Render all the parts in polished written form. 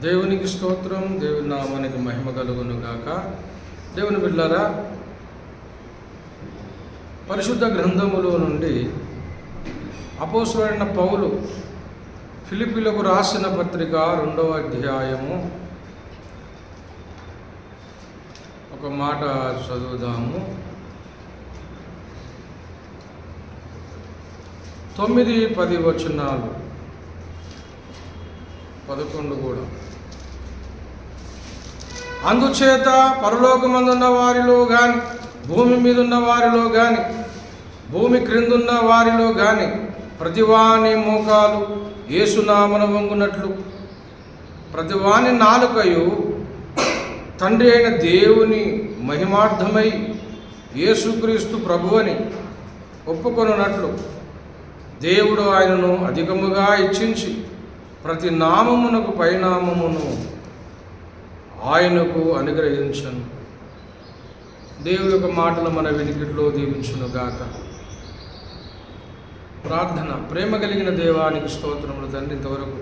దేవునికి స్తోత్రం. దేవుని నామానికి మహిమ కలుగును గాక. దేవుని బిడ్డలారా, పరిశుద్ధ గ్రంథములో నుండి అపోస్తలుడైన పౌలు ఫిలిప్పీలకు రాసిన పత్రిక 2వ అధ్యాయము ఒక మాట చదువుదాము. 9-10 వచనాలు, 11 కూడా. అందుచేత పరలోకమందున్న వారిలో గాని, భూమి మీద ఉన్న వారిలో గాని, భూమి క్రిందున్న వారిలో గాని ప్రతివాని మోకాలు యేసునామమున వంగునట్లు, ప్రతివాని నాలుకయు తండ్రి అయిన దేవుని మహిమార్థమై యేసుక్రీస్తు ప్రభువని ఒప్పుకొనున్నట్లు దేవుడు ఆయనను అధికముగా ఇచ్చించి ప్రతి నామమునకు పైనామమును ఆయనకు అనుగ్రహించను. దేవుని యొక్క మాటలు మన వినికిడిలో దీవించును గాక. ప్రార్థన. ప్రేమ కలిగిన దేవానికి స్తోత్రములు తండ్రి. ఇంతవరకు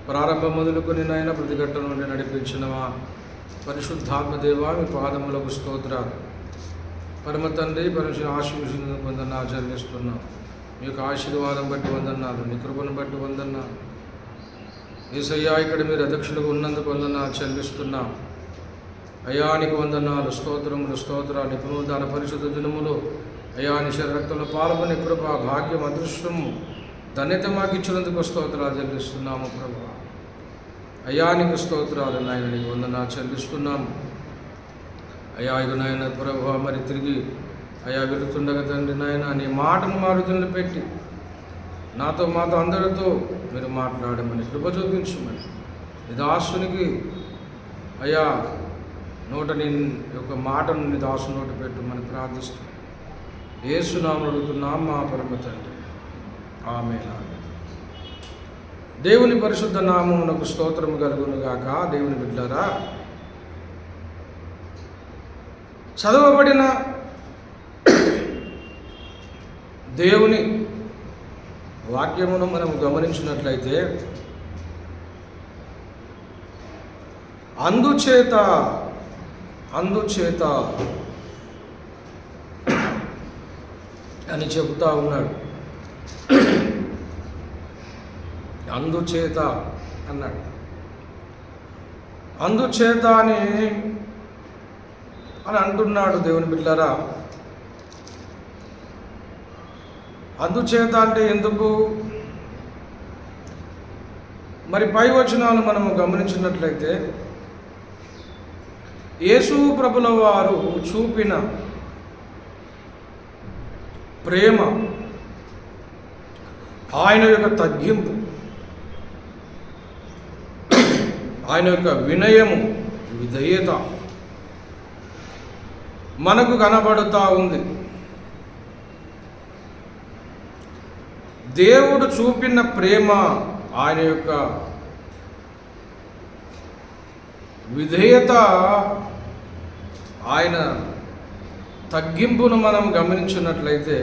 ప్రారంభం మొదలుకొని నాయన ప్రతి ఘట్టం నుండి నడిపించినవా పరిశుద్ధాత్మ దేవా, మీ పాదములకు స్తోత్రాలు. పరమ తండ్రి, పరిశుద్ధ ఆశీర్వదించిన వందనాలు చెల్లిస్తున్నాం. మీ యొక్క ఆశీర్వాదం బట్టి వందనాలు, నీ కృపను బట్టి వందనాలు. యేసయ్యా, ఇక్కడ మీరు అధ్యక్షులుగా ఉన్నందుకు వందనాలు చెల్లిస్తున్నాం. అయానికి వందనాలు, స్తోత్రములు, స్తోత్రాలు. నిపుణులు దాని పరిశుద్ధ దినములు అయాని శరీరక్తంలో పాల్గొని కృప, భాగ్యం, అదృష్టము, ధన్యత మాకు ఇచ్చినందుకు స్తోత్రాలు చెల్లిస్తున్నాము ప్రభు. అయానికి స్తోత్రాలు నాయన, నీకు వందనాలు చెల్లిస్తున్నాము. అయా ఇక నాయన ప్రభు, మరి తిరిగి అయా వెళుతుండగా తండ్రి నాయన, నీ మాటను మారుతులను పెట్టి నాతో మాతో అందరితో మీరు మాట్లాడమని కృప చూపించమని నీ దాసునికి అయా నోట నీ యొక్క మాటను నీ దాసు నోట పెట్టమని ప్రార్థిస్తున్నాం. యేసునామమున అడుగుతున్నాం మా పరమ తండ్రి, ఆమేన్. దేవుని పరిశుద్ధ నామమునకు స్తోత్రము కలుగును గాక. దేవుని బిడ్డలారా, చదవబడిన దేవుని వాక్యమును మనం గమనించినట్లయితే, అందుచేత అని చెబుతా ఉన్నాడు. అందుచేత అన్నాడు. అందుచేత అని అంటున్నాడు. దేవుని బిడ్డలారా, అందుచేత అంటే ఎందుకు? మరి పై వచనాలు మనము గమనించినట్లయితే, యేసు ప్రభుల వారు చూపిన ప్రేమ, ఆయన యొక్క తగ్గింపు, ఆయన యొక్క వినయము, విధేయత మనకు కనబడుతూ ఉంది. దేవుడు చూపిన ప్రేమ, ఆయన యొక్క విధేయత, ఆయన తగ్గింపును మనం గమనించినట్లయితే,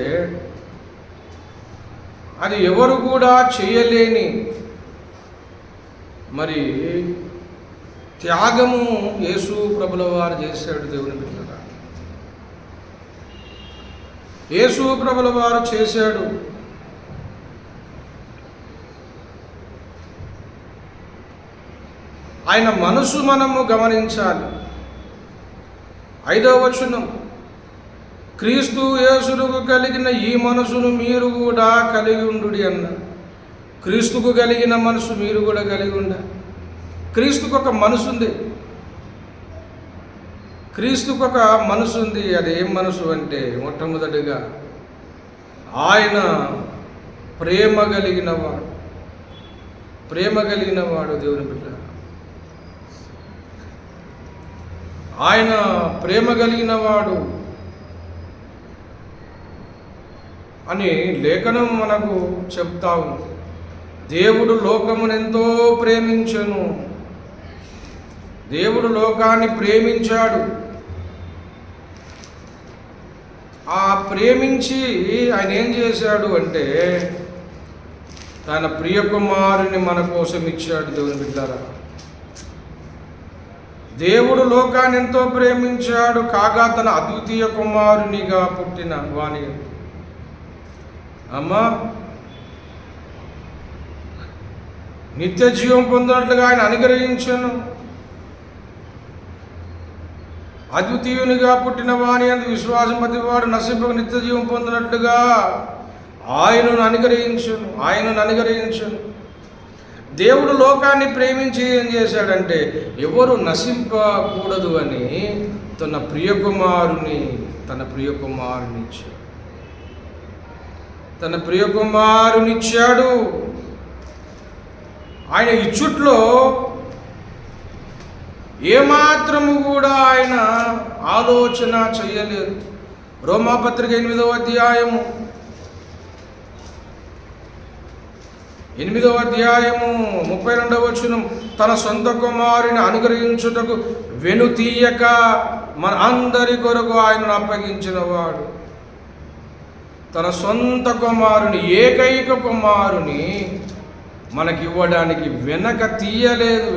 అది ఎవరు కూడా చేయలేని మరి త్యాగము యేసు ప్రభుల వారు చేశాడు. దేవుని బిడ్డలారా, యేసు ప్రభుల వారు చేశాడు. ఆయన మనసు మనము గమనించాలి. 5వ వచనం, క్రీస్తు యేసుకు కలిగిన ఈ మనసును మీరు కూడా కలిగి ఉండుడి అన్నాడు. క్రీస్తుకు కలిగిన మనసు మీరు కూడా కలిగి ఉండాలి. క్రీస్తుకు ఒక మనసు ఉంది. క్రీస్తుకు ఒక మనసు ఉంది. అది ఏం మనసు అంటే, మొట్టమొదటిగా ఆయన ప్రేమ కలిగిన వాడు. దేవుని బిడ్డ, ఆయన ప్రేమ కలిగిన వాడు అని లేఖనం మనకు చెప్తా ఉంది. దేవుడు లోకమునెంతో ప్రేమించెను. దేవుడు లోకాన్ని ప్రేమించాడు. ఆ ప్రేమించి ఆయన ఏం చేశాడు అంటే, తన ప్రియ కుమారుని మన కోసం ఇచ్చాడు. దేవుని బిడ్డలారా, దేవుడు లోకాన్ని ఎంతో ప్రేమించాడు, కాగా తన అద్వితీయ కుమారునిగా పుట్టిన వాని అమ్మా నిత్య జీవం పొందినట్లుగా ఆయన అనుగ్రహించను. అద్వితీయునిగా పుట్టిన వాని అందు విశ్వాసం ప్రతివాడు నశింపక నిత్య జీవం పొందినట్లుగా ఆయనను అనుగ్రహించను. దేవుడు లోకాన్ని ప్రేమించి ఏం చేశాడంటే ఎవరు నశింపకూడదు అని తన ప్రియకుమారుని ఇచ్చాడు. ఆయన ఇచ్చుట్లో ఏమాత్రము కూడా ఆయన ఆలోచన చేయలేదు. రోమాపత్రిక 8వ అధ్యాయము 32వ వచనం, తన సొంత కుమారుని అనుగ్రహించుటకు వెనుతీయక మన అందరి కొరకు ఆయనను అప్పగించిన వాడు. తన సొంత కుమారుని, ఏకైక కుమారుని మనకి ఇవ్వడానికి వెనక తీయలేదు.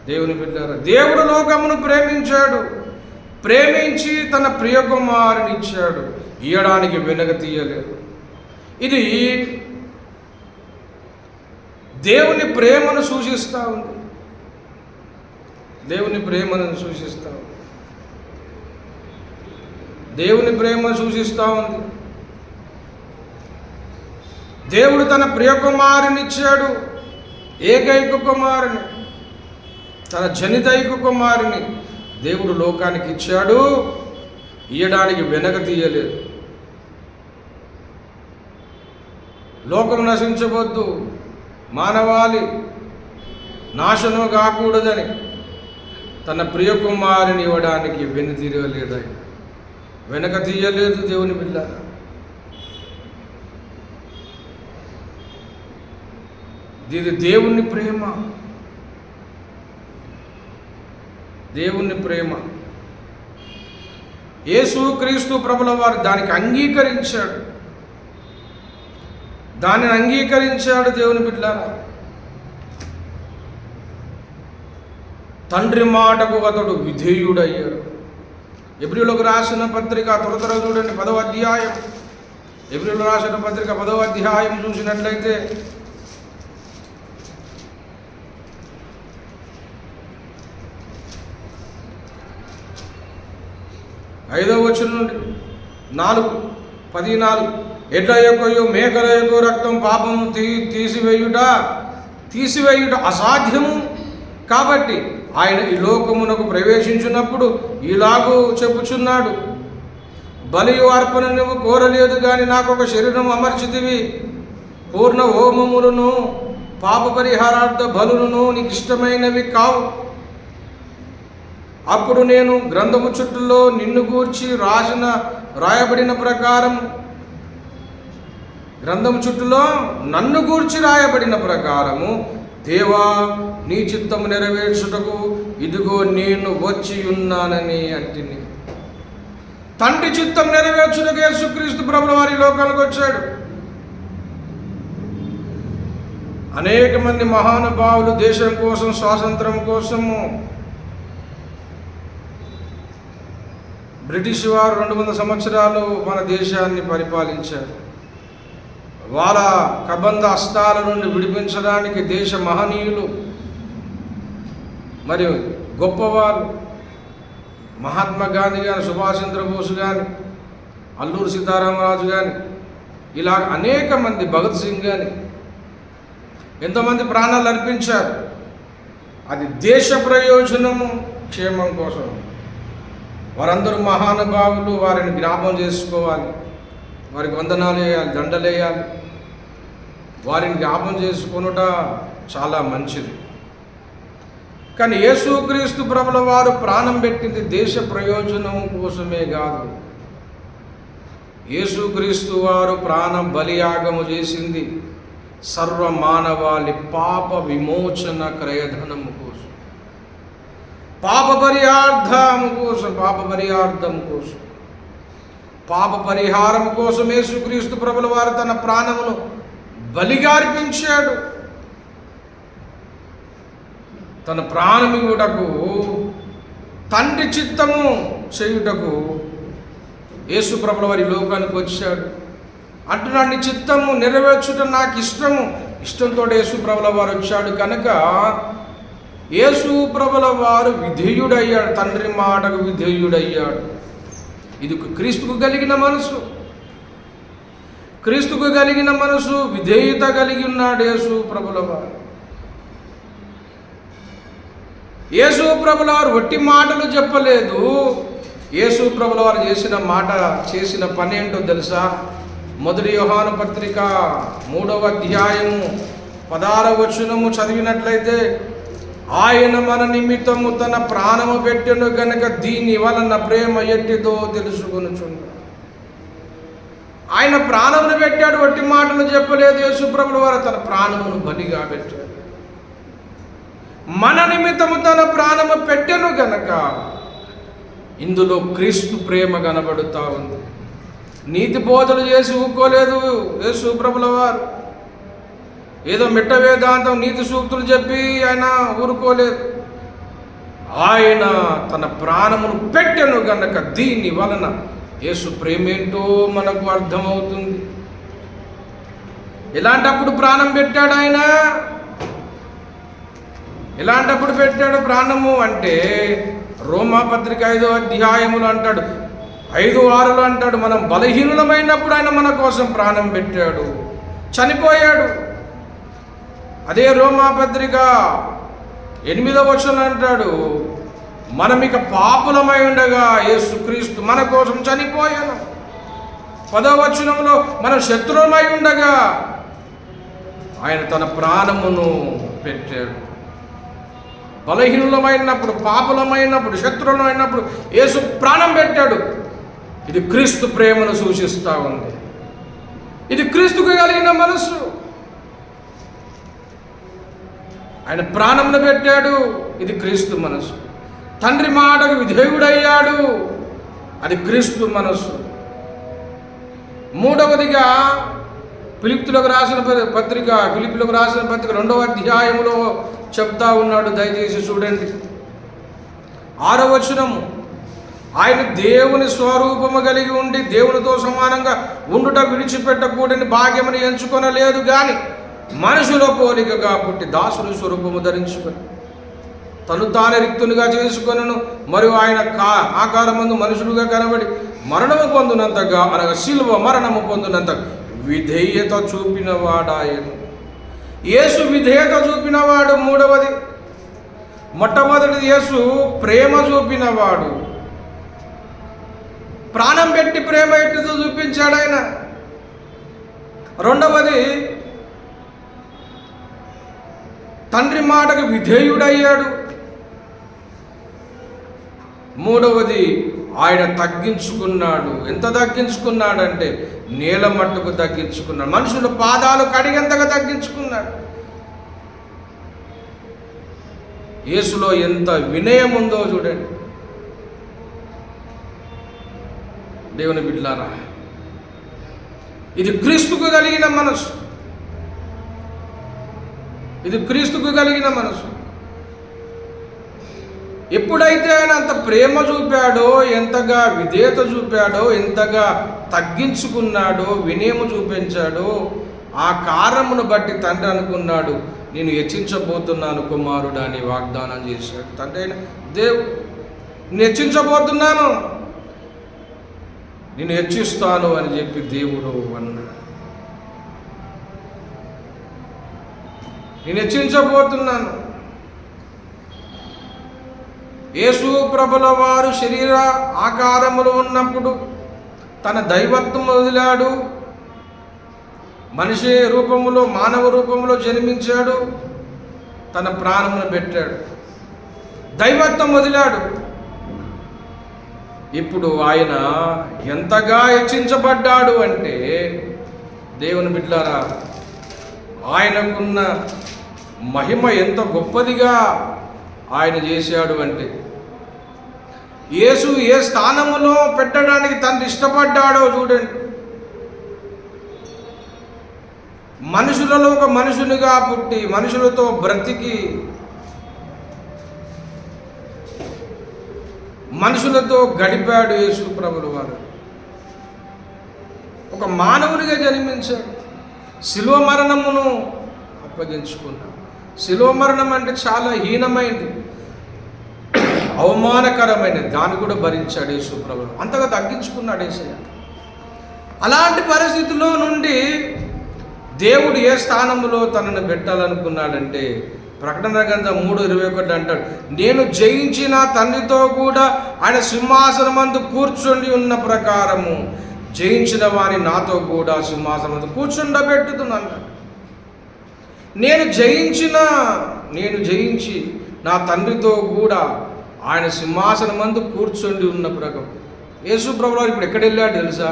దేవుని బిడ్డారా, దేవుడు లోకమును ప్రేమించి తన ప్రియ కుమారుని ఇచ్చాడు, ఇవ్వడానికి వెనక తీయలేదు. ఇది దేవుని ప్రేమను సూచిస్తూ ఉంది. దేవుని ప్రేమను సూచిస్తూ ఉంది. దేవుడు తన ప్రియకుమారుని ఇచ్చాడు, ఏకైక కుమారుని, తన జనితైక కుమారుని దేవుడు లోకానికి ఇచ్చాడు, ఇయ్యడానికి వెనక తీయలేదు. లోకం నశించవద్దు, మానవాళి నాశనం కాకూడదని తన ప్రియకుమారుని ఇవ్వడానికి వెనక తీయలేదు. దేవుని బిడ్డ, ఇది దేవుని ప్రేమ. యేసుక్రీస్తు ప్రభుల వారు దానిని అంగీకరించాడు. దేవుని బిడ్డలారా, తండ్రి మాటకు అతడు విధేయుడయ్యాడు. ఎబ్రీయులకు రాసిన పత్రిక తొలతర చూడండి 10వ అధ్యాయం. ఎబ్రీయులకు రాసిన పత్రిక 10వ అధ్యాయం చూసినట్లయితే 5వ వచనం నుండి 4:14, ఎడ్ల యొక్కయు మేకల యొక్క రక్తం పాపము తీసివేయుట అసాధ్యము. కాబట్టి ఆయన ఈ లోకమునకు ప్రవేశించినప్పుడు ఇలాగూ చెప్పుచున్నాడు, బలియు అర్పణ నువ్వు కోరలేదు కానీ నాకు ఒక శరీరం అమర్చితివి, పూర్ణ హోమములను పాప పరిహారార్థ బలులను నీకు ఇష్టమైనవి కావు. అప్పుడు నేను గ్రంథము చుట్టూలో నిన్ను గూర్చి రాయబడిన ప్రకారం, గ్రంథము చుట్టూలో నన్ను గూర్చి రాయబడిన ప్రకారము, దేవా నీ చిత్తము నెరవేర్చుటకు ఇదిగో నేను వచ్చి ఉన్నానని అంటిని. తండ్రి చిత్తం నెరవేర్చుటకు యేసుక్రీస్తు ప్రభుల వారి లోకానికి వచ్చాడు. అనేక మంది మహానుభావులు దేశం కోసం, స్వాతంత్రం కోసము బ్రిటిష్ వారు 200 సంవత్సరాలు మన దేశాన్ని పరిపాలించారు. వాళ్ళ కబంధ హస్తాల నుండి విడిపించడానికి దేశ మహనీయులు మరియు గొప్పవారు, మహాత్మా గాంధీ కానీ, సుభాష్ చంద్రబోస్ కానీ, అల్లూరి సీతారామరాజు కానీ, ఇలా అనేక మంది, భగత్ సింగ్ కానీ, ఎంతోమంది ప్రాణాలు అర్పించారు. అది దేశ ప్రయోజనము, క్షేమం కోసం. వారందరూ మహానుభావులు, వారిని జ్ఞాపకం చేసుకోవాలి, వారికి వందనాలు వేయాలి, దండలేయాలి. వారిని జ్ఞాపకం చేసుకొనుట చాలా మంచిది. కానీ యేసుక్రీస్తు ప్రభుల వారు ప్రాణం పెట్టింది దేశ ప్రయోజనం కోసమే కాదు. యేసుక్రీస్తు వారు ప్రాణం బలియాగము చేసింది సర్వ మానవాళి పాప విమోచన క్రయధనము కోసం, పాప పరిహారం కోసం యేసుక్రీస్తు ప్రభుల వారు తన ప్రాణమును బలిగా అర్పించాడు. తన ప్రాణమిగుటకు, తండ్రి చిత్తము చేయుటకు యేసు ప్రభుల వారి లోకానికి వచ్చాడు. అంటున్నాడు, నీ చిత్తము నెరవేర్చుట నాకు ఇష్టంతో యేసు ప్రభుల వారు వచ్చాడు కనుక యేసు ప్రభుల వారు విధేయుడయ్యాడు, తండ్రి మాటకు విధేయుడయ్యాడు. ఇది క్రీస్తుకు కలిగిన మనసు, క్రీస్తుకు కలిగిన మనసు, విధేయత కలిగి ఉన్నాడు యేసు ప్రభుల వారు. యేసు ప్రభుల వారు వట్టి మాటలు చెప్పలేదు. యేసు ప్రభుల వారు చేసిన పని ఏంటో తెలుసా? మొదటి యోహాను పత్రిక 3వ అధ్యాయము 16వ వచనము చదివినట్లయితే, ఆయన మన నిమిత్తము తన ప్రాణము పెట్టెను గనుక దీని వలన ప్రేమ ఎట్టిదో తెలుసుకొనుచున్నాడు. ఆయన ప్రాణమును పెట్టాడు, వట్టి మాటలు చెప్పలేదు. యేసు ప్రభుల వారు తన ప్రాణమును బలిగా పెట్టాడు. మన నిమిత్తము తన ప్రాణము పెట్టెను గనక ఇందులో క్రీస్తు ప్రేమ కనబడుతూ ఉంది. నీతి బోధలు చేసి ఊరుకోలేదు యేసు ప్రభుల వారు. ఏదో మిట్ట వేదాంతం నీతి సూక్తులు చెప్పి ఆయన ఊరుకోలేదు. ఆయన తన ప్రాణమును పెట్టెను గనక దీని వలన యేసు ప్రేమేంటో మనకు అర్థమవుతుంది. ఎలాంటప్పుడు ప్రాణం పెట్టాడు ఆయన? ఎలాంటప్పుడు పెట్టాడు ప్రాణము అంటే, రోమా పత్రిక 5వ అధ్యాయములు అంటాడు, 5:6 అంటాడు, మనం బలహీనులమైనప్పుడు ఆయన మన కోసం ప్రాణం పెట్టాడు, చనిపోయాడు. అదే రోమా పత్రిక 8వ వచనం అంటాడు, మనం ఇక పాపులమై ఉండగా యేసుక్రీస్తు మన కోసం చనిపోయాను. 10వ వచనంలో మనం శత్రువులమై ఉండగా ఆయన తన ప్రాణమును పెట్టాడు. బలహీనులమైనప్పుడు, పాపులమైనప్పుడు, శత్రువులమైనప్పుడు యేసు ప్రాణం పెట్టాడు. ఇది క్రీస్తు ప్రేమను సూచిస్తూ ఉంది. ఇది క్రీస్తుకు కలిగిన మనసు. ఆయన ప్రాణమును పెట్టాడు, ఇది క్రీస్తు మనసు. తండ్రి మాటకు విధేయుడయ్యాడు, అది క్రీస్తు మనసు. మూడవదిగా ఫిలిప్పీలకు రాసిన పత్రిక 2వ అధ్యాయంలో చెప్తా ఉన్నాడు. దయచేసి చూడండి 6వ వచనము, ఆయన దేవుని స్వరూపము కలిగి ఉండి దేవునితో సమానంగా ఉండుట విడిచిపెట్టకూడని భాగ్యమని ఎంచుకొనలేదు, కానీ మనుషుల పోలికగా పుట్టి దాసుని స్వరూపము ధరించుకొని తను తానే రిక్తునిగా చేసుకొనను. మరియు ఆయన ఆకారమందు మనుషులుగా కనబడి మరణము పొందినంతగా, అనగా శిలువ మరణము పొందినంతగా విధేయత చూపినవాడాయను. యేసు విధేయత చూపినవాడు. మూడవది, మొట్టమొదటిది యేసు ప్రేమ చూపినవాడు. ప్రాణం పెట్టి ప్రేమ ఎట్టుతో చూపించాడు ఆయన. రెండవది, తండ్రి మాటకు విధేయుడయ్యాడు. మూడవది, ఆయన తగ్గించుకున్నాడు. ఎంత తగ్గించుకున్నాడంటే నేల మట్టుకు తగ్గించుకున్నాడు. మనుషుల పాదాలు కడిగేంతగా తగ్గించుకున్నాడు. యేసులో ఎంత వినయం ఉందో చూడండి. దేవుని బిడ్డలారా, ఇది క్రీస్తుకు కలిగిన మనసు. ఇది క్రీస్తుకు కలిగిన మనసు. ఎప్పుడైతే ఆయన అంత ప్రేమ చూపాడో, ఎంతగా విధేయత చూపాడో, ఎంతగా తగ్గించుకున్నాడో, వినయము చూపించాడో, ఆ కారణమును బట్టి తండ్రి అనుకున్నాడు, నేను హెచ్చించబోతున్నాను కుమారుడు అని వాగ్దానం చేశాడు. తండ్రి అయిన దేవుడు, నేను హెచ్చించబోతున్నాను, నేను హెచ్చిస్తాను అని చెప్పి దేవుడు అన్నాడు. నేను హెచ్చించబోతున్నాను. యేసు ప్రభుల వారు శరీర ఆకారములో ఉన్నప్పుడు తన దైవత్వం వదిలాడు. మనిషి రూపములో, మానవ రూపంలో జన్మించాడు, తన ప్రాణమును పెట్టాడు, దైవత్వం వదిలాడు. ఇప్పుడు ఆయన ఎంతగా హెచ్చించబడ్డాడు అంటే, దేవుని బిడ్డలారా, ఆయనకున్న మహిమ ఎంత గొప్పదిగా ఆయన చేశాడు అంటే, యేసు ఏ స్థానములో పెట్టడానికి తండ్రి ఇష్టపడ్డాడో చూడండి. మనుషులలో ఒక మనుషునిగా పుట్టి, మనుషులతో బ్రతికి, మనుషులతో గడిపాడు యేసు ప్రభుల వారు. ఒక మానవునిగా జన్మించాడు. శిలువ మరణమును అప్పగించుకున్నాడు. శిలువ మరణం అంటే చాలా హీనమైనది, అవమానకరమైనది. దాన్ని కూడా భరించాడు యేసు ప్రభువు. అంతగా తగ్గించుకున్నాడు యేసయ్య. అలాంటి పరిస్థితుల్లో నుండి దేవుడు ఏ స్థానంలో తనను పెట్టాలనుకున్నాడంటే, ప్రకటన గ్రంథం 3:21 అంటాడు, నేను జయించిన తండ్రితో కూడా ఆయన సింహాసనమందు కూర్చుండి ఉన్న ప్రకారము జయించిన వారి నాతో కూడా సింహాసనమందు కూర్చుండబెట్టుతున్నాను. నేను జయించి నా తండ్రితో కూడా ఆయన సింహాసనమందు కూర్చుండి ఉన్న ప్రకారం. యేసు ప్రభువు ఇప్పుడు ఎక్కడ వెళ్ళాడు తెలుసా?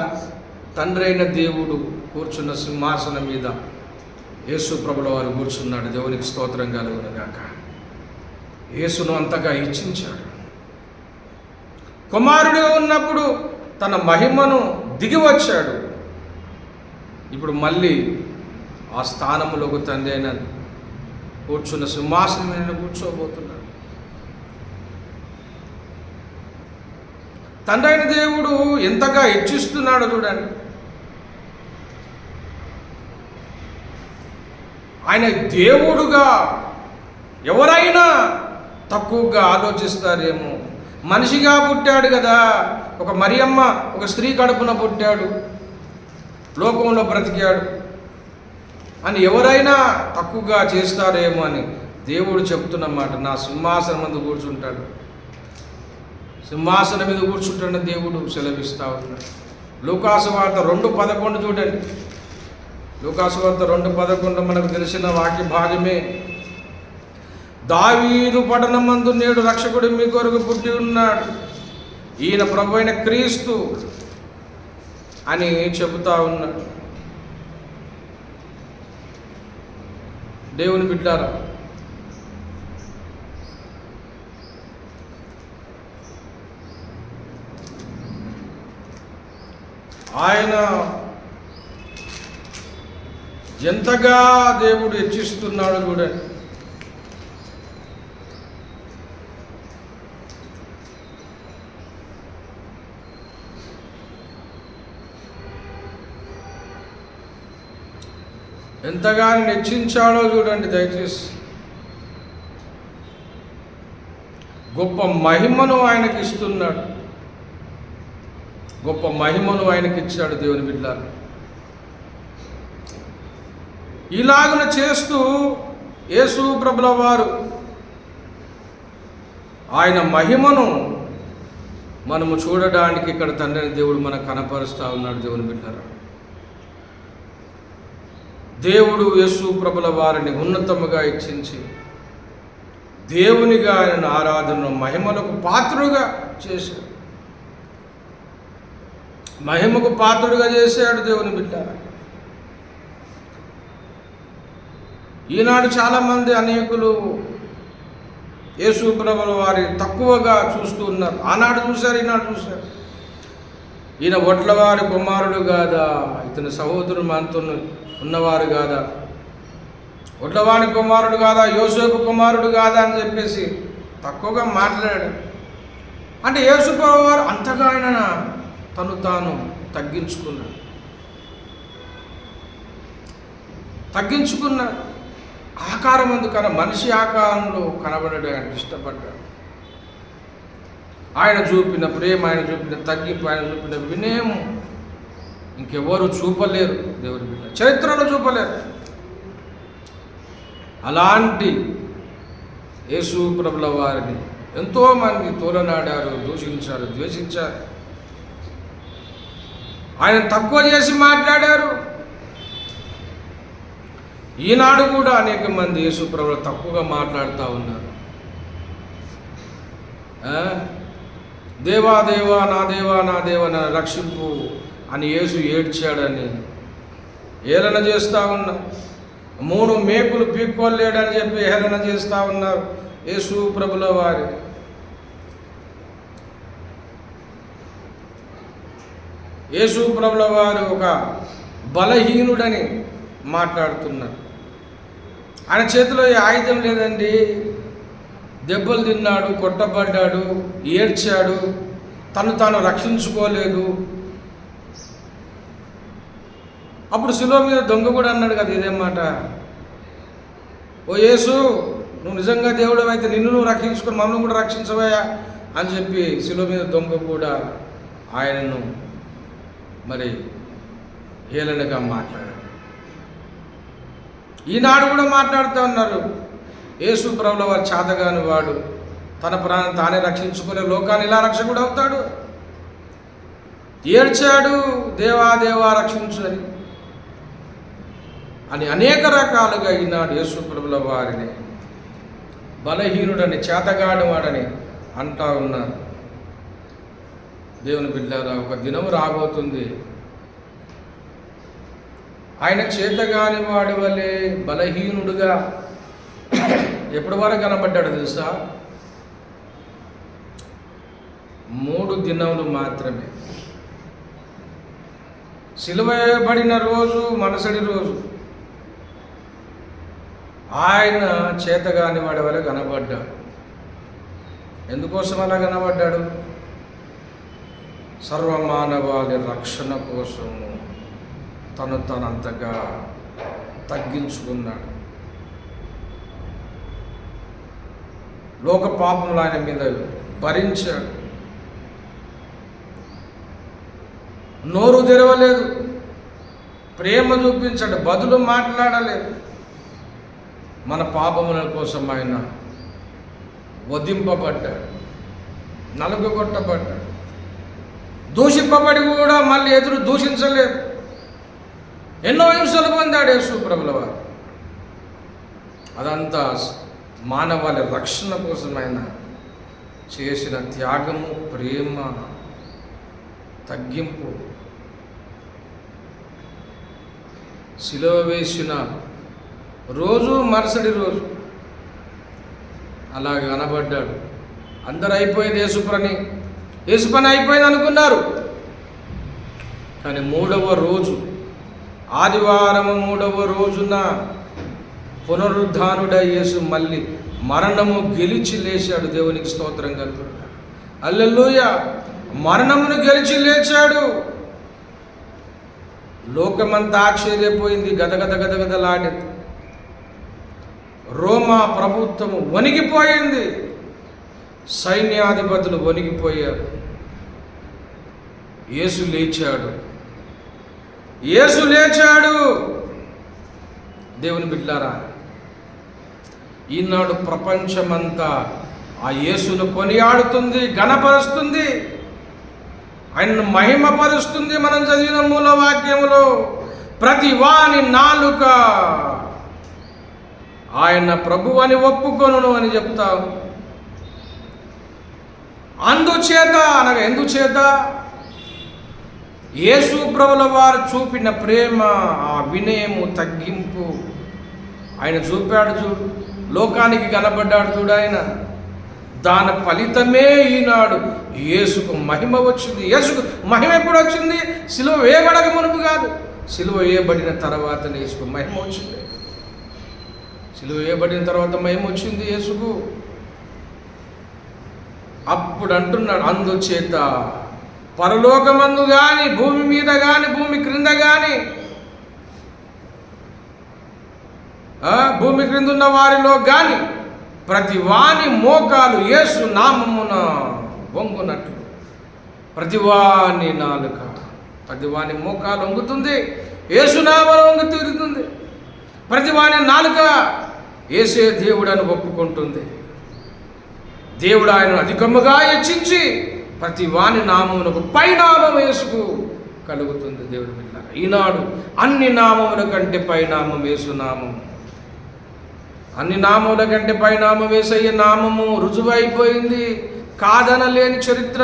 తండ్రి అయిన దేవుడు కూర్చున్న సింహాసనం మీద యేసు ప్రభుల వారు కూర్చున్నాడు. దేవునికి స్తోత్రం కలుగును గాక. యేసును అంతగా ఇచ్చించాడు. కుమారుడిగా ఉన్నప్పుడు తన మహిమను దిగి వచ్చాడు. ఇప్పుడు మళ్ళీ ఆ స్థానంలోకి తండ్రి అయిన కూర్చున్న సింహాసనం మీద కూర్చోబోతున్నాడు. తండ్రి అయిన దేవుడు ఎంతగా హెచ్చిస్తున్నాడో చూడండి. ఆయన దేవుడుగా ఎవరైనా తక్కువగా ఆలోచిస్తారేమో. మనిషిగా పుట్టాడు కదా, ఒక మరియమ్మ ఒక స్త్రీ కడుపున పుట్టాడు, లోకంలో బ్రతికాడు అని ఎవరైనా తక్కువగా చేస్తారేమో అని దేవుడు చెప్తున్నమాట. నా సింహాసనం మీద కూర్చుంటాడు, సింహాసనం మీద కూర్చుంటాడని దేవుడు సెలవిస్తూ ఉన్నాడు. లూకాసు వార్త 2:11 చూడండి. లూకాసు వార్త 2:11 మనకు తెలిసిన వాక్య భాగమే. దావీదు పట్టణమందు నేడు రక్షకుడు మీ కొరకు పుట్టి ఉన్నాడు, ఈయన ప్రభు అయిన క్రీస్తు అని చెబుతా ఉన్నాడు. దేవుని బిడ్డారా, ఆయన ఎంతగా దేవుడు హెచ్చిస్తున్నాడో చూడండి. ఎంతగా హెచ్చించాడో చూడండి దయచేసి. గొప్ప మహిమను ఆయనకి ఇస్తున్నాడు, గొప్ప మహిమను ఆయనకి ఇచ్చాడు. దేవుని బిడ్డలారా, ఇలాగున చేస్తూ యేసు ప్రభుల వారు ఆయన మహిమను మనము చూడడానికి ఇక్కడ తండ్రి దేవుడు మనకు కనపరుస్తూ ఉన్నాడు. దేవుని బిడ్డలారా, దేవుడు యేసు ప్రభుల వారిని ఉన్నతముగా హెచ్చించి దేవునిగా ఆయన ఆరాధన మహిమలకు పాత్రుడుగా చేశాడు, మహిమకు పాత్రుడుగా చేశాడు. దేవుని బిడ్డలారా, ఈనాడు చాలామంది అనేకులు యేసు ప్రభుల వారి తక్కువగా చూస్తూ ఉన్నారు. ఆనాడు చూశారు, ఈనాడు చూశారు. ఈయన ఒట్లవారి కుమారుడు కాదా, ఇతని సహోదరుడు మనతో ఉన్నవారు కాదా, ఒట్లవాని కుమారుడు కాదా, యోసేపు కుమారుడు కాదా అని చెప్పేసి తక్కువగా మాట్లాడాడు. అంటే యేసు ప్రభుల వారు అంతగా ఆయన తను తాను తగ్గించుకున్నాడు. ఆకారం అందుకన మనిషి ఆకారంలో కనబడడానికి ఇష్టపడ్డాడు. ఆయన చూపిన ప్రేమ, ఆయన చూపిన తగ్గింపు, ఆయన చూపిన వినయము ఇంకెవరు చూపలేరు. దేవుని బిడ్డ చరిత్రలో చూపలేరు. అలాంటి యేసు ప్రభుల వారిని ఎంతోమంది తోలనాడారు, దూషించారు, ద్వేషించారు, ఆయన తక్కువ చేసి మాట్లాడారు. ఈనాడు కూడా అనేక మంది యేసు ప్రభువు తక్కువగా మాట్లాడుతూ ఉన్నారు. దేవా దేవా నా దేవా నా దేవా నా రక్షింపు అని యేసు ఏడ్చాడని హేళన చేస్తూ ఉన్నారు. 3 మేకులు పీక్కోలేడని చెప్పి హేళన చేస్తూ ఉన్నారు యేసు ప్రభుల వారి. యేసు ప్రభుల వారు ఒక బలహీనుడని మాట్లాడుతున్నారు. ఆయన చేతిలో ఏ ఆయుధం లేదండి, దెబ్బలు తిన్నాడు, కొట్టబడ్డాడు, ఏడ్చాడు, తను తాను రక్షించుకోలేదు. అప్పుడు శిలువ మీద దొంగ కూడా అన్నాడు కదా ఇదే మాట, ఓ యేసు, నువ్వు నిజంగా దేవుడు అయితే నిన్ను నువ్వు రక్షించుకొని మమ్మల్ని కూడా రక్షించవయ్యా అని చెప్పి శిలువ మీద దొంగ కూడా ఆయనను మరి హేళనగా మాట్లాడాడు. ఈనాడు కూడా మాట్లాడుతూ ఉన్నారు, యేసు ప్రభుల వారు చేతగాని వాడు, తన ప్రాణం తానే రక్షించుకునే లోకాన్ని ఇలా రక్షకుడు అవుతాడు. ఏడ్చాడు, దేవా దేవా రక్షించు అని అనేక రకాలుగా ఈనాడు యేసు ప్రభుల వారిని బలహీనుడని, చేతగాని వాడని అంటా ఉన్నారు. దేవుని బిడ్డలారా, ఒక దినం రాబోతుంది, ఆయన చేతగాని వాడి వలె బలహీనుడుగా ఎప్పటి వరకు కనబడ్డాడు తెలుసా? 3 దినములు మాత్రమే. సిలువ వేయబడిన రోజు, మనసడి రోజు ఆయన చేతగాని వాడి వలె కనబడ్డాడు. ఎందుకోసం అలా కనబడ్డాడు? సర్వమానవాళి రక్షణ కోసము తను తనంతగా తగ్గించుకున్నాడు. లోక పాపములు ఆయన మీద భరించాడు. నోరు తెరవలేదు, ప్రేమ చూపించాడు, బదులు మాట్లాడలేదు. మన పాపముల కోసం ఆయన వధింపబడ్డాడు, నలుగుగొట్టబడ్డాడు. దూషింపబడి కూడా మళ్ళీ ఎదురు దూషించలేదు. ఎన్నో హింసలు పొందాడు యేసు ప్రభుల వారు. అదంతా మానవాళి రక్షణ కోసం ఆయన చేసిన త్యాగము, ప్రేమ, తగ్గింపు. శిలువ వేసిన రోజు, మరుసటి రోజు అలా కనబడ్డాడు. అందరూ అయిపోయింది యేసు పని అయిపోయింది అనుకున్నారు. కానీ 3వ రోజు, ఆదివారం 3వ రోజున పునరుద్ధానుడై యేసు మళ్ళీ మరణము గెలిచి లేచాడు. దేవునికి స్తోత్రం కలుగును. హల్లెలూయా. మరణమును గెలిచి లేచాడు. లోకమంతా ఆశ్చర్యపోయింది, గదగదలాడింది. రోమా ప్రభుత్వము వణిగిపోయింది, సైన్యాధిపతులు వణిగిపోయారు. యేసు లేచాడు. దేవుని బిడ్డలారా, ఈనాడు ప్రపంచమంతా ఆ యేసును కొనియాడుతుంది, ఘనపరుస్తుంది, ఆయనను మహిమపరుస్తుంది. మనం చదివిన మూల వాక్యములో ప్రతి వాని నాలుక ఆయన ప్రభువు అని ఒప్పుకొనును అని చెప్తాం. అందుచేత అనగా ఎందుచేత? యేసు ప్రభుల వారు చూపిన ప్రేమ, ఆ వినయము, తగ్గింపు ఆయన చూపాడు. చూడు, లోకానికి కనబడ్డాడు చూడు ఆయన. దాని ఫలితమే ఈనాడు యేసుకు మహిమ వచ్చింది. యేసుకు మహిమ ఎప్పుడు వచ్చింది? సిలువ వేయబడక మునుపు కాదు, సిలువ వేయబడిన తర్వాతనే యేసుకు మహిమ వచ్చింది. సిలువ వేయబడిన తర్వాత మహిమ వచ్చింది యేసుకు. అప్పుడు అంటున్నాడు, అందుచేత పరలోకమందు కానీ, భూమి మీద కానీ, భూమి క్రింద కానీ, భూమి క్రింద ఉన్న వారిలో కానీ ప్రతి వాని మోకాలు యేసు నామమున వంగునట్లు. ప్రతివాని నాలుక, ప్రతివాని మోకాలు వంగుతుంది, యేసు నామమున వంగు తీరుతుంది. ప్రతివాని నాలుక యేసే దేవుడని ఒప్పుకుంటుంది. దేవుడు ఆయనను అధికముగా హెచ్చించి ప్రతి వాని నామమునకు పైనామం యేసుకు కలుగుతుంది. దేవుడి బిడ్డలారా, ఈనాడు అన్ని నామముల కంటే పైనామం యేసు నామము. అన్ని నామముల కంటే పైనామం యేసయ్య నామము రుజువైపోయింది, కాదనలేని చరిత్ర.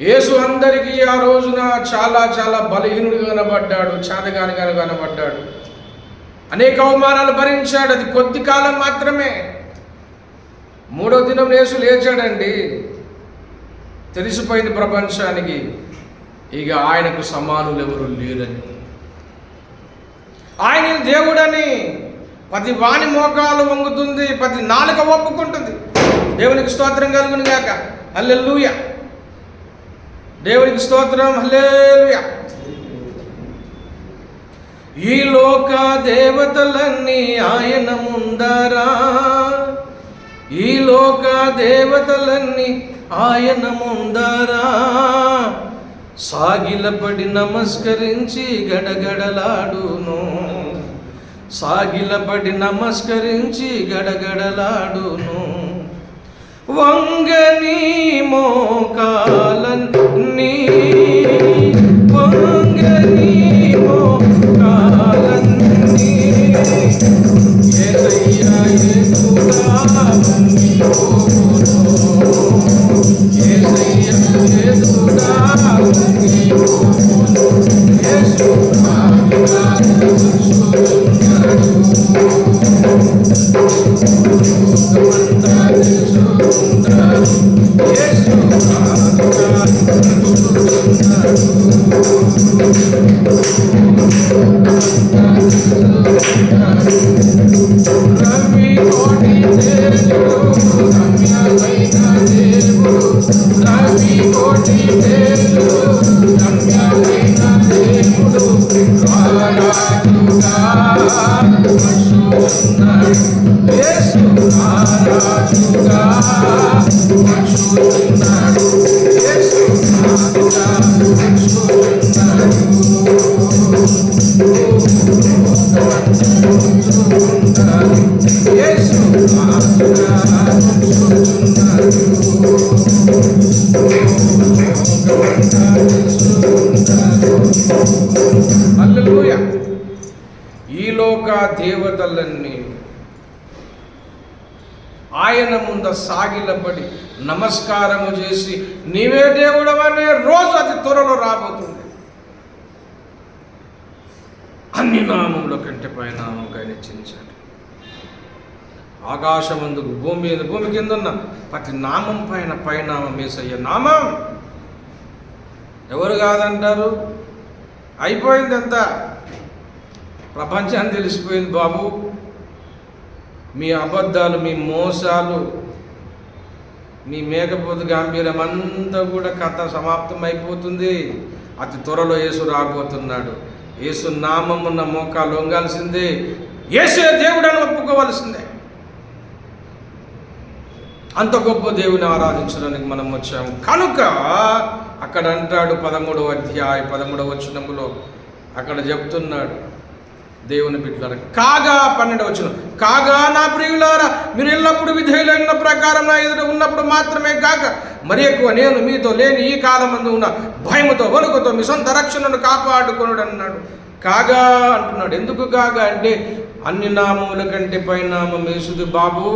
యేసు అందరికీ ఆ రోజున చాలా చాలా బలహీనుడిగా కనబడ్డాడు, చేతగానిగా కనబడ్డాడు. అనేక అవమానాలు భరించాడు. అది కొద్ది కాలం మాత్రమే. 3వ దినం యేసు లేచాడండి. తెలిసిపోయింది ప్రపంచానికి, ఇక ఆయనకు సమానులు ఎవరు లేరని, ఆయన దేవుడని, ప్రతి వాని మోకాలు వంగుతుంది, ప్రతి నాలుక ఒప్పుకుంటుంది. దేవునికి స్తోత్రం కలుగును గాక. హల్లెలూయా. దేవునికి స్తోత్రం. హల్లెలూయా. ఈ లోక దేవతలన్నీ ఆయన ముందరా, ఈ లోక దేవతలన్నీ ఆయన ముందరా సాగిలపడి నమస్కరించి గడగడలాడును, సాగిలపడి నమస్కరించి గడగడలాడును. వంగని మోకాలన్నీ, వంగని మోకాలన్నీ యేసయ్యా యేసుగా వంగిపోవును, యేసయ్యా యేసుగా వంగిపోవును. యేసు రాజుగా నిలుచుచున్నాడు, లోకమంతా తెలుసుకుంటారు. యేసు రాజుగా నిలుచుచున్నాడు. రవి కోటి తేజుడు రమ్యమైన దేవుడు, రవి కోటి తేజుడు రమ్యమైన దేవుడు రారాజుగా వచ్చుచున్నాడు. యేసు రారాజుగా వచ్చుచున్నాడు. యేసు రాజుగా వచ్చుచున్నాడు. యేసు రాజుగా వచ్చుచున్నాడు. హల్లెలూయా. ఈ లోక దేవతలన్నీ ఆయన ముంద సాగిలపడి నమస్కారము చేసి నీవే దేవుడవనే రోజు అతి త్వరలో రాబోతుంది. అన్ని నామముల కంటే పై నామం హెచ్చించాడు. ఆకాశమందుకు భూమి మీద, భూమి కింద ఉన్న ప్రతి నామం పైన పైనామం యేసయ్య నామం. ఎవరు కాదంటారు? అయిపోయింది అంతా, ప్రపంచాన్ని తెలిసిపోయింది బాబు. మీ అబద్ధాలు, మీ మోసాలు, మీ మేకపోతు గాంభీర్యం అంతా కూడా కథ సమాప్తం అయిపోతుంది. అతి త్వరలో యేసు రాబోతున్నాడు. యేసు నామమున్న మోకాలు వంగాల్సిందే, యేసే దేవుడని ఒప్పుకోవాల్సిందే. అంత గొప్ప దేవుని ఆరాధించడానికి మనం వచ్చాము కనుక అక్కడ అంటాడు 13వ అధ్యాయం 13వ వచనములో అక్కడ చెప్తున్నాడు దేవుని బిడ్డలారా, కాగా 12వ వచనం, కాగా నా ప్రియులారా మీరు ఎల్లప్పుడు విధేయులైన ప్రకారం నా ఎదుట ఉన్నప్పుడు మాత్రమే కాక మరి ఎక్కువ నేను మీతో లేని ఈ కాలమందు ఉన్న భయముతో వణుకుతో మీ సొంత రక్షణను కాపాడుకొనుడు అన్నాడు. కాగా అంటున్నాడు. ఎందుకు కాగా అంటే అన్ని నామముల కంటే పైనామం యేసుది బాబు.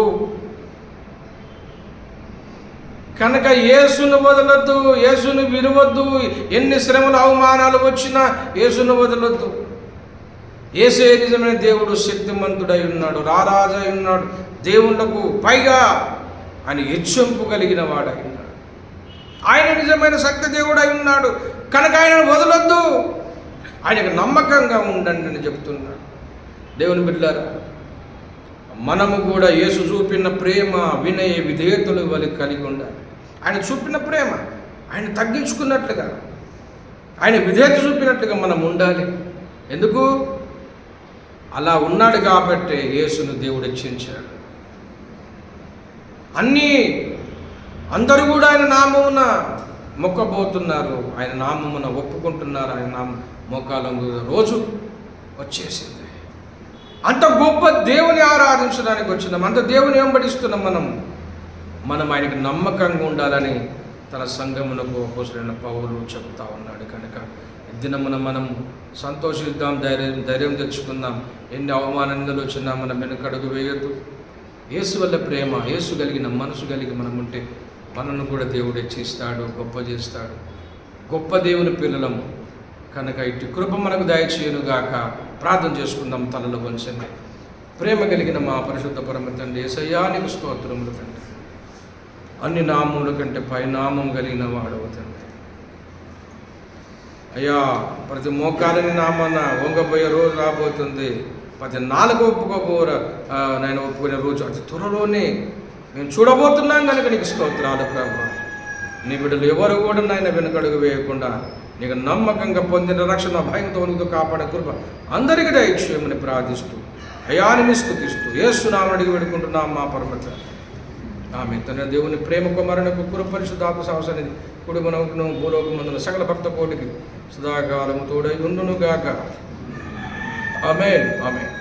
కనుక యేసును వదలొద్దు, యేసును విలువద్దు. ఎన్ని శ్రమలు అవమానాలు వచ్చినా యేసును వదలొద్దు. యేసే నిజమైన దేవుడు, శక్తిమంతుడై ఉన్నాడు, రారాజై ఉన్నాడు, దేవుళ్లకు పైగా ఆయన హెచ్చింపు కలిగిన వాడై ఉన్నాడు. ఆయన నిజమైన శక్తి దేవుడై ఉన్నాడు కనుక ఆయనను వదలొద్దు, ఆయనకు నమ్మకంగా ఉండండి అని చెప్తున్నాడు. దేవుని బిడ్డలారా, మనము కూడా యేసు చూపిన ప్రేమ, వినయ విధేయతలు వలె కలిగి ఉండాలి. ఆయన చూపిన ప్రేమ, ఆయన తగ్గించుకున్నట్లుగా, ఆయన విధేయత చూపినట్లుగా మనం ఉండాలి. ఎందుకు? అలా ఉన్నాడు కాబట్టి యేసును దేవుడు హెచ్చించాడు. అందరూ కూడా ఆయన నామమున మొక్కబోతున్నారు, ఆయన నామమున ఒప్పుకుంటున్నారు, ఆయన నామం మోకాలంగు రోజు వచ్చేసింది. అంత గొప్ప దేవుని ఆరాధించడానికి వచ్చినాం, అంత దేవుని వెంబడిస్తున్నాం. మనం ఆయనకు నమ్మకంగా ఉండాలని తన సంఘమునకు అపోస్తలుడైన పౌలు చెప్తా ఉన్నాడు. కనుక దినమున మనం సంతోషిద్దాం, ధైర్యం తెచ్చుకుందాం. ఎన్ని అవమానాలు వచ్చినా మనం వెనుకడుగు వేయొద్దు. యేసు వల్ల ప్రేమ, యేసు కలిగిన మనసు కలిగి మనం ఉంటే మనను కూడా దేవుడు హెచ్చిస్తాడు, గొప్ప చేస్తాడు. గొప్ప దేవుని పిల్లలము కనుక ఇటు కృప మనకు దయచేయునుగాక. ప్రార్థన చేసుకుందాం, తలలో వంచండి. ప్రేమ కలిగిన మా పరిశుద్ధ పరమ తండ్రి యేసయ్యా, నీకు స్తోత్రములు తండ్రి. అన్ని నామముల కంటే పైనామం కలిగిన వాడవు తండ్రి. అయ్యా, ప్రతి మోకాలని నామాన వంగబోయే రోజు రాబోతుంది. 14 ఒప్పుకోబోరా నేను ఒప్పుకునే రోజు అతి త్వరలోనే మేము చూడబోతున్నాం కనుక నీకు స్తోత్రాలు ప్రభు. నీ బిడ్డలు ఎవరు కూడా నాయన వెనుకడుగు వేయకుండా నీకు నమ్మకంగా పొందిన రక్షణ భయంతో వణుకుతూ కాపాడే కృప అందరికీ దయచేయమని ప్రార్థిస్తూ అయాని స్తుతిస్తూ యేసునామమున అడిగి వేడుకుంటున్నాం మా పరమ తండ్రి. ఆమె తన దేవుని ప్రేమ కుమారునికి కృప పరిశుద్ధాత్మ సహవాసాన్ని కుటుంబమును భూలోకమందున సకల భక్త కోటికి సదాకాలము తోడై ఉండును గాక. ఆమేన్. ఆమేన్.